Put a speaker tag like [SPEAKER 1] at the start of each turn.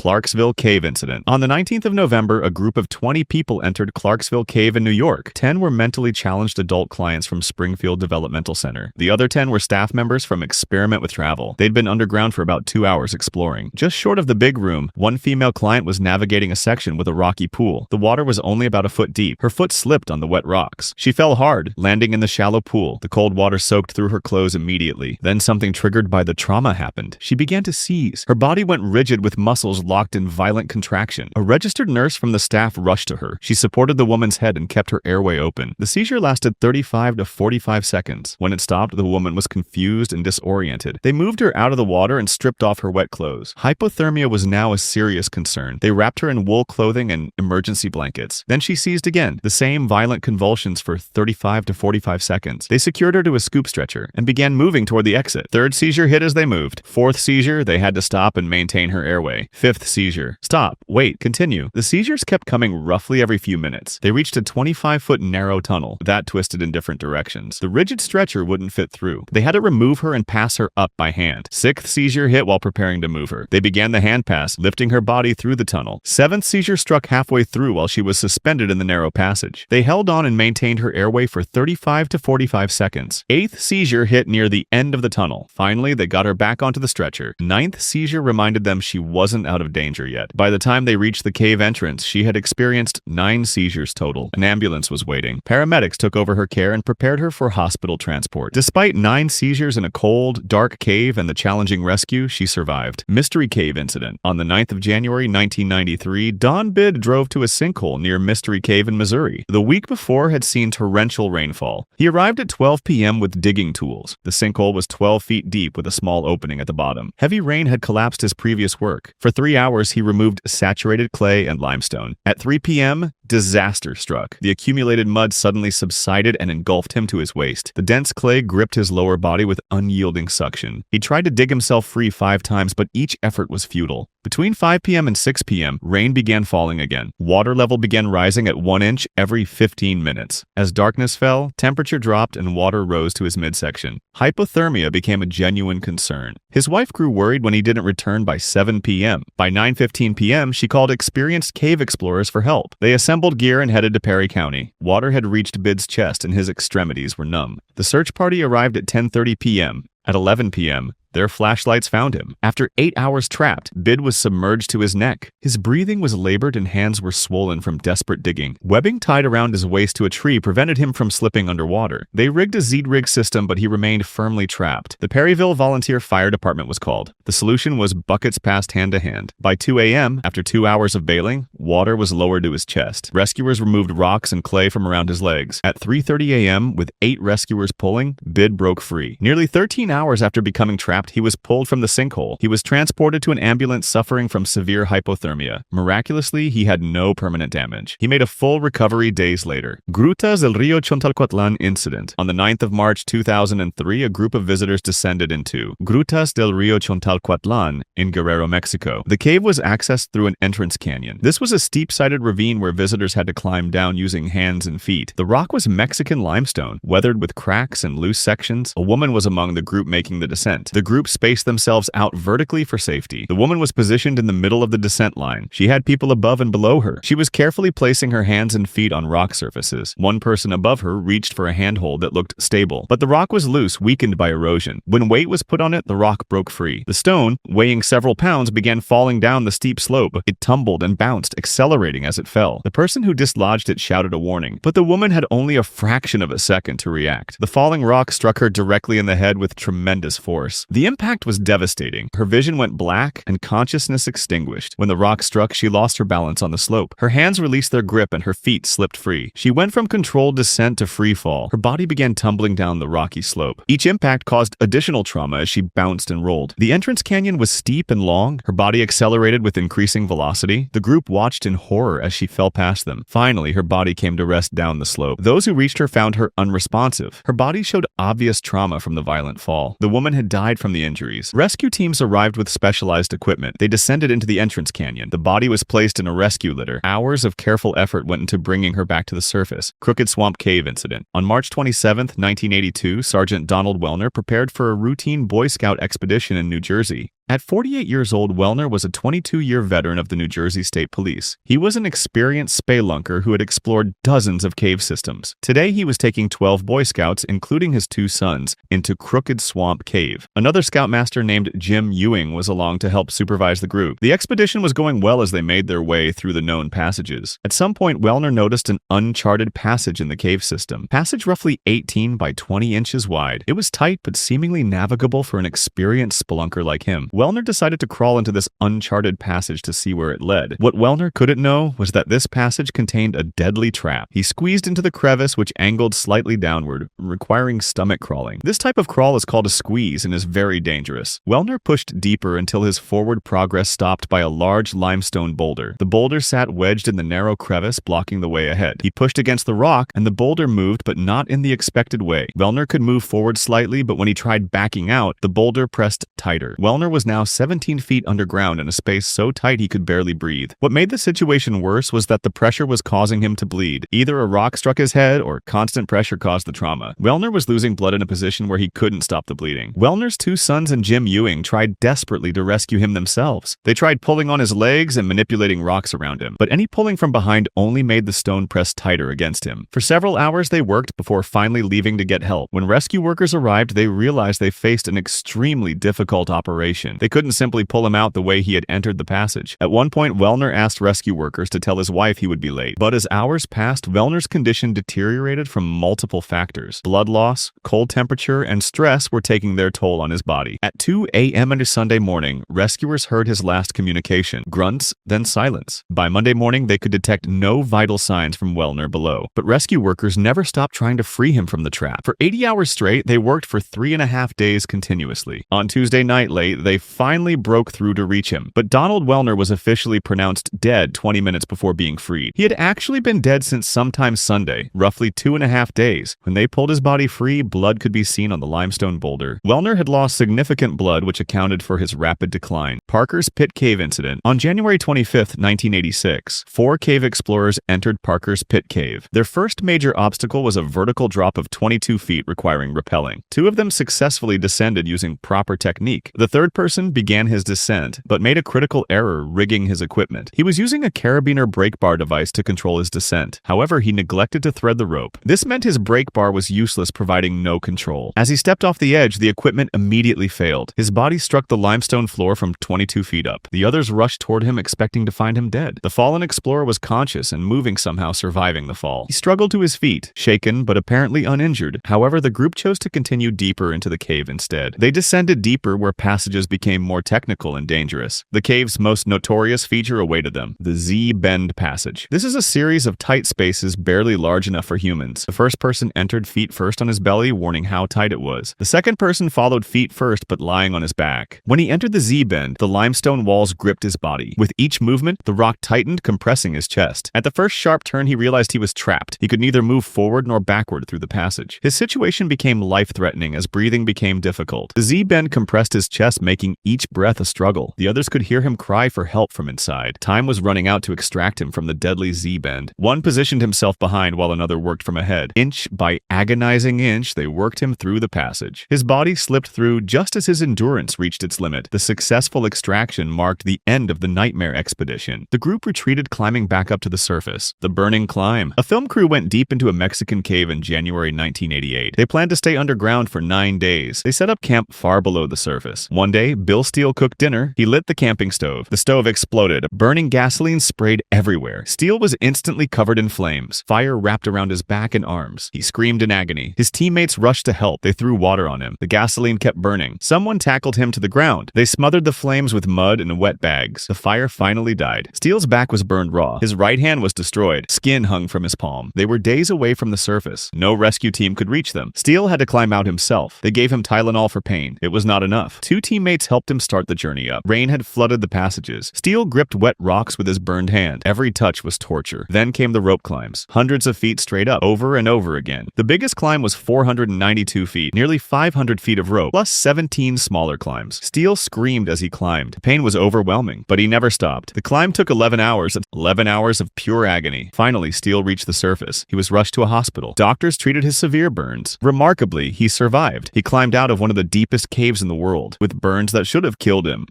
[SPEAKER 1] Clarksville Cave Incident. On the 19th of November, a group of 20 people entered Clarksville Cave in New York. 10 were mentally challenged adult clients from Springfield Developmental Center. The other 10 were staff members from Experiment with Travel. They'd been underground for about 2 hours exploring. Just short of the big room, one female client was navigating a section with a rocky pool. The water was only about a foot deep. Her foot slipped on the wet rocks. She fell hard, landing in the shallow pool. The cold water soaked through her clothes immediately. Then something triggered by the trauma happened. She began to seize. Her body went rigid with muscles locked in violent contraction. A registered nurse from the staff rushed to her. She supported the woman's head and kept her airway open. The seizure lasted 35 to 45 seconds. When it stopped, the woman was confused and disoriented. They moved her out of the water and stripped off her wet clothes. Hypothermia was now a serious concern. They wrapped her in wool clothing and emergency blankets. Then she seized again, the same violent convulsions for 35 to 45 seconds. They secured her to a scoop stretcher and began moving toward the exit. Third seizure hit as they moved. Fourth seizure, they had to stop and maintain her airway. Fifth seizure. Stop. Wait. Continue. The seizures kept coming roughly every few minutes. They reached a 25-foot narrow tunnel. That twisted in different directions. The rigid stretcher wouldn't fit through. They had to remove her and pass her up by hand. Sixth seizure hit while preparing to move her. They began the hand pass, lifting her body through the tunnel. Seventh seizure struck halfway through while she was suspended in the narrow passage. They held on and maintained her airway for 35 to 45 seconds. Eighth seizure hit near the end of the tunnel. Finally, they got her back onto the stretcher. Ninth seizure reminded them she wasn't out of danger yet. By the time they reached the cave entrance, she had experienced 9 seizures total. An ambulance was waiting. Paramedics took over her care and prepared her for hospital transport. Despite 9 seizures in a cold, dark cave and the challenging rescue, she survived. Mystery Cave Incident. On the 9th of January 1993, Don Bid drove to a sinkhole near Mystery Cave in Missouri. The week before had seen torrential rainfall. He arrived at 12 p.m. with digging tools. The sinkhole was 12 feet deep with a small opening at the bottom. Heavy rain had collapsed his previous work. For 3 hours, he removed saturated clay and limestone. At 3 p.m., disaster struck. The accumulated mud suddenly subsided and engulfed him to his waist. The dense clay gripped his lower body with unyielding suction. He tried to dig himself free 5 times, but each effort was futile. Between 5 p.m. and 6 p.m., rain began falling again. Water level began rising at 1 inch every 15 minutes. As darkness fell, temperature dropped and water rose to his midsection. Hypothermia became a genuine concern. His wife grew worried when he didn't return by 7 p.m. By 9:15 p.m., she called experienced cave explorers for help. They assembled gear and headed to Perry County. Water had reached Bid's chest and his extremities were numb. The search party arrived at 10:30 p.m. At 11 p.m., their flashlights found him. After 8 hours trapped, Bid was submerged to his neck. His breathing was labored and hands were swollen from desperate digging. Webbing tied around his waist to a tree prevented him from slipping underwater. They rigged a Z-rig system, but he remained firmly trapped. The Perryville Volunteer Fire Department was called. The solution was buckets passed hand to hand. By 2 a.m., after 2 hours of bailing, water was lowered to his chest. Rescuers removed rocks and clay from around his legs. At 3:30 a.m., with 8 rescuers pulling, Bid broke free. Nearly 13 hours after becoming trapped, he was pulled from the sinkhole. He was transported to an ambulance suffering from severe hypothermia. Miraculously, he had no permanent damage. He made a full recovery days later. Grutas del Rio Chontalcoatlán Incident. On the 9th of March 2003, a group of visitors descended into Grutas del Rio Chontalcoatlán in Guerrero, Mexico. The cave was accessed through an entrance canyon. This was a steep-sided ravine where visitors had to climb down using hands and feet. The rock was Mexican limestone, weathered with cracks and loose sections. A woman was among the group making the descent. The group spaced themselves out vertically for safety. The woman was positioned in the middle of the descent line. She had people above and below her. She was carefully placing her hands and feet on rock surfaces. One person above her reached for a handhold that looked stable, but the rock was loose, weakened by erosion. When weight was put on it, the rock broke free. The stone, weighing several pounds, began falling down the steep slope. It tumbled and bounced, accelerating as it fell. The person who dislodged it shouted a warning, but the woman had only a fraction of a second to react. The falling rock struck her directly in the head with tremendous force. The impact was devastating. Her vision went black and consciousness extinguished. When the rock struck, she lost her balance on the slope. Her hands released their grip and her feet slipped free. She went from controlled descent to free fall. Her body began tumbling down the rocky slope. Each impact caused additional trauma as she bounced and rolled. The entrance canyon was steep and long. Her body accelerated with increasing velocity. The group watched in horror as she fell past them. Finally, her body came to rest down the slope. Those who reached her found her unresponsive. Her body showed obvious trauma from the violent fall. The woman had died from the injuries. Rescue teams arrived with specialized equipment. They descended into the entrance canyon. The body was placed in a rescue litter. Hours of careful effort went into bringing her back to the surface. Crooked Swamp Cave Incident. On March 27, 1982, Sergeant Donald Wellner prepared for a routine Boy Scout expedition in New Jersey. At 48 years old, Wellner was a 22-year veteran of the New Jersey State Police. He was an experienced spelunker who had explored dozens of cave systems. Today, he was taking 12 Boy Scouts, including his 2 sons, into Crooked Swamp Cave. Another scoutmaster named Jim Ewing was along to help supervise the group. The expedition was going well as they made their way through the known passages. At some point, Wellner noticed an uncharted passage in the cave system. Passage roughly 18 by 20 inches wide. It was tight but seemingly navigable for an experienced spelunker like him. Wellner decided to crawl into this uncharted passage to see where it led. What Wellner couldn't know was that this passage contained a deadly trap. He squeezed into the crevice, which angled slightly downward, requiring stomach crawling. This type of crawl is called a squeeze and is very dangerous. Wellner pushed deeper until his forward progress stopped by a large limestone boulder. The boulder sat wedged in the narrow crevice, blocking the way ahead. He pushed against the rock, and the boulder moved, but not in the expected way. Wellner could move forward slightly, but when he tried backing out, the boulder pressed tighter. Wellner was now 17 feet underground in a space so tight he could barely breathe. What made the situation worse was that the pressure was causing him to bleed. Either a rock struck his head or constant pressure caused the trauma. Wellner was losing blood in a position where he couldn't stop the bleeding. Wellner's 2 sons and Jim Ewing tried desperately to rescue him themselves. They tried pulling on his legs and manipulating rocks around him, but any pulling from behind only made the stone press tighter against him. For several hours they worked before finally leaving to get help. When rescue workers arrived, they realized they faced an extremely difficult operation. They couldn't simply pull him out the way he had entered the passage. At one point, Wellner asked rescue workers to tell his wife he would be late. But as hours passed, Wellner's condition deteriorated from multiple factors. Blood loss, cold temperature, and stress were taking their toll on his body. At 2 a.m. on a Sunday morning, rescuers heard his last communication. Grunts, then silence. By Monday morning, they could detect no vital signs from Wellner below. But rescue workers never stopped trying to free him from the trap. For 80 hours straight, they worked for 3.5 days continuously. On Tuesday night late, they finally broke through to reach him. But Donald Wellner was officially pronounced dead 20 minutes before being freed. He had actually been dead since sometime Sunday, roughly 2.5 days. When they pulled his body free, blood could be seen on the limestone boulder. Wellner had lost significant blood, which accounted for his rapid decline. Parker's Pit Cave Incident. On January 25, 1986, 4 cave explorers entered Parker's Pit Cave. Their first major obstacle was a vertical drop of 22 feet requiring rappelling. 2 of them successfully descended using proper technique. The third person began his descent, but made a critical error rigging his equipment. He was using a carabiner brake bar device to control his descent. However, he neglected to thread the rope. This meant his brake bar was useless, providing no control. As he stepped off the edge, the equipment immediately failed. His body struck the limestone floor from 22 feet up. The others rushed toward him, expecting to find him dead. The fallen explorer was conscious and moving, somehow surviving the fall. He struggled to his feet, shaken but apparently uninjured. However, the group chose to continue deeper into the cave instead. They descended deeper where passages became more technical and dangerous. The cave's most notorious feature awaited them, the Z-bend passage. This is a series of tight spaces barely large enough for humans. The first person entered feet first on his belly, warning how tight it was. The second person followed feet first but lying on his back. When he entered the Z-bend, the limestone walls gripped his body. With each movement, the rock tightened, compressing his chest. At the first sharp turn, he realized he was trapped. He could neither move forward nor backward through the passage. His situation became life-threatening as breathing became difficult. The Z-bend compressed his chest, making each breath a struggle. The others could hear him cry for help from inside. Time was running out to extract him from the deadly Z-bend. One positioned himself behind while another worked from ahead. Inch by agonizing inch, they worked him through the passage. His body slipped through just as his endurance reached its limit. The successful extraction marked the end of the nightmare expedition. The group retreated, climbing back up to the surface. The burning climb. A film crew went deep into a Mexican cave in January 1988. They planned to stay underground for 9 days. They set up camp far below the surface. One day, Bill Steele cooked dinner. He lit the camping stove. The stove exploded. Burning gasoline sprayed everywhere. Steele was instantly covered in flames. Fire wrapped around his back and arms. He screamed in agony. His teammates rushed to help. They threw water on him. The gasoline kept burning. Someone tackled him to the ground. They smothered the flames with mud and wet bags. The fire finally died. Steele's back was burned raw. His right hand was destroyed. Skin hung from his palm. They were days away from the surface. No rescue team could reach them. Steele had to climb out himself. They gave him Tylenol for pain. It was not enough. 2 teammates helped him start the journey up. Rain had flooded the passages. Steele gripped wet rocks with his burned hand. Every touch was torture. Then came the rope climbs. Hundreds of feet straight up, over and over again. The biggest climb was 492 feet, nearly 500 feet of rope, plus 17 smaller climbs. Steele screamed as he climbed. The pain was overwhelming, but he never stopped. The climb took 11 hours. 11 hours of pure agony. Finally, Steele reached the surface. He was rushed to a hospital. Doctors treated his severe burns. Remarkably, he survived. He climbed out of one of the deepest caves in the world. With burns that should have killed him,